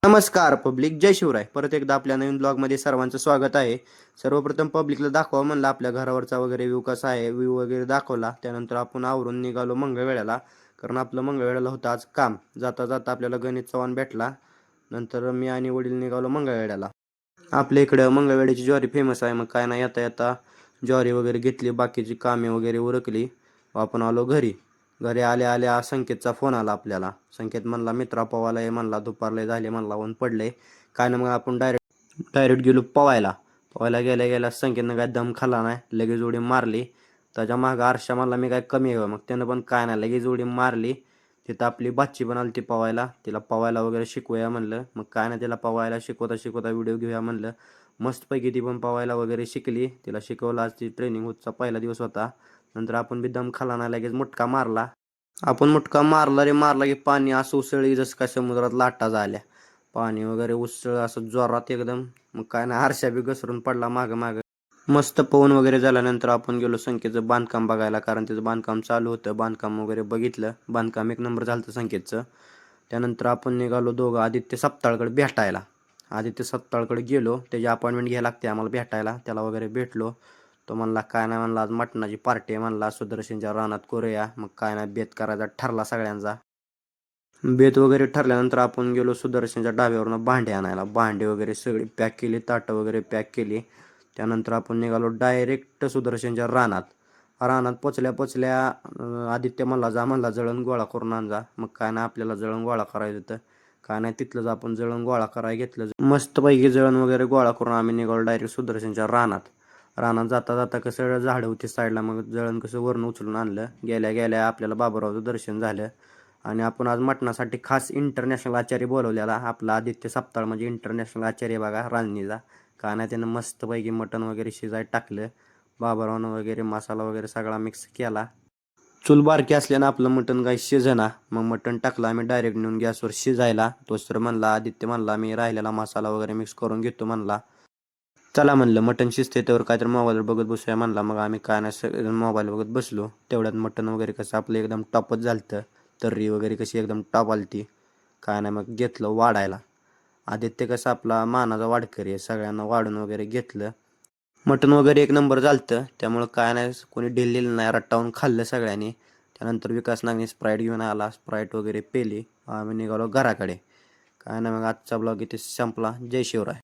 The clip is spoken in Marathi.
नमस्कार पब्लिक, जय शिवराय. परत एकदा आपल्या नवीन ब्लॉगमध्ये सर्वांचं स्वागत आहे. सर्वप्रथम पब्लिकला दाखवा म्हणलं आपल्या घरावरचा वगैरे व्ह्यू कसा आहे. व्ह्यू वगैरे दाखवला, त्यानंतर आपण आवरून निघालो मंगळवेढ्याला. कारण आपलं मंगळवेढ्याला होतं आज काम. जाता जाता आपल्याला गणेश चव्हाण भेटला. नंतर मी आणि वडील निघालो मंगळवेढ्याला. आपल्या इकडं मंगळवेढ्याची ज्वारी फेमस आहे. मग काय नाही, येता येता ज्वारी वगैरे घेतली, बाकीची कामे वगैरे उरकली, आपण आलो घरी. घरी आल्या आल्या संकेतचा फोन आला आपल्याला. संकेत म्हणला मित्रा पवायला ये म्हणला, दुपारले झाले म्हणला, ऊन पडले काय ना. मग आपण डायरेक्ट गेलो पवायला. पवायला गेल्या गेल्या संकेतनं काय दम खाल्ला नाही, लगेच उडी मारली. त्याच्या मागं आरशा म्हणला मी काय कमी आहे, मग त्यानं पण काय नाही, लगेच उडी मारली. तिथं आपली बाची पण आली ती पवायला. तिला पवायला वगैरे शिकवूया म्हणलं. मग काय नाही, तिला पवायला शिकवता शिकवता व्हिडिओ घेऊया म्हणलं. मस्तपैकी ती पण पवायला वगैरे शिकली. तिला शिकवलं. आज ती ट्रेनिंग होतचा पहिला दिवस होता. नंतर आपण बी दम खाल्ला नाही, लगेच मुटका मारला. आपण मुटका मारला रे मारला की पाणी असं उसळली जसं काय समुद्रात लाटा झाल्या. पाणी वगैरे उसळ असं जोरात एकदम. मग काय नाही, आरशा बी घसरून पडला मागं मागं. मस्त पवन वगैरे झाल्यानंतर आपण गेलो संकेतचं बांधकाम बघायला, कारण त्याचं बांधकाम चालू होतं. बांधकाम वगैरे बघितलं. बांधकाम एक नंबर झालं संकेतचं. त्यानंतर आपण निघालो दोघं आदित्य सपताळकडे भेटायला. आदित्य सपताळकडे गेलो, त्याची अपॉइंटमेंट घ्यायला लागते आम्हाला भेटायला. त्याला वगैरे भेटलो. तो म्हणला काय नाही म्हणला, आज मटणाची पार्टी आहे म्हणला, सुदर्शनच्या रानात करूया. मग काय नाही, बेत करायचा ठरला सगळ्यांचा. बेत वगैरे ठरल्यानंतर आपण गेलो सुदर्शनच्या डाब्यावरून भांडे आणायला. भांडे वगैरे सगळी पॅक केली, ताटं वगैरे पॅक केली. त्यानंतर आपण निघालो डायरेक्ट सुदर्शनच्या रानात. रानात पोचल्या आदित्य म्हणला जा म्हणला जळण गोळा करून आण जा. मग काय नाही, आपल्याला जळण गोळा करायचं होतं. काय नाही, तिथलंच आपण जळण गोळा करायला घेतलं. मस्तपैकी जळण वगैरे गोळा करून आम्ही निघालो डायरेक्ट सुदर्शनच्या रानात. रानात जाता जाता कसं झाडं होती साईडला, मग जळण कसं वरून उचलून आणलं. गेल्या गेल्या आपल्याला बाबूरावचं दर्शन झालं. आणि आपण आज मटणासाठी खास इंटरनॅशनल आचार्य बोलवलेला. आपला आदित्य सपताळ म्हणजे इंटरनॅशनल आचार्य बघा, रांजणीचा. का नाही, त्यानं मस्तपैकी मटण वगैरे शिजायला टाकलं. बाबूरावनं वगैरे मसाला वगैरे सगळा मिक्स केला. चूल बारकी असल्यानं आपलं मटण काही शिजेना. मग मटण टाकलं आम्ही डायरेक्ट नेऊन गॅसवर शिजायला. तोच तर म्हणला आदित्य म्हणला मी राहिलेला मसाला वगैरे मिक्स करून घेतो म्हणला. चला म्हणलं मटण शिजते त्यावर काहीतरी मोबाईलवर बघत बसूया म्हणला. मग आम्ही काय नाही, सगळेजण मोबाईल बघत बसलो. तेवढ्यात मटण वगैरे कसं आपलं एकदम टॉपच झालं. तर्री वगैरे कशी एकदम टॉप आलती. काय नाही, मग घेतलं वाढायला. आदित्य कसं आपला मानाचा वाढकरी आहे, सगळ्यांना वाढून वगैरे घेतलं. मटण वगैरे एक नंबर झालतं. त्यामुळं काय नाही, कोणी ढिल्लेलं नाही, रट्टावून खाल्लं सगळ्यांनी. त्यानंतर विकास नागने स्प्राईट घेऊन आला. स्प्राईट वगैरे पेली. आम्ही निघालो घराकडे. काय नाही, मग आजचा ब्लॉग इथे संपला. जय शिवराय.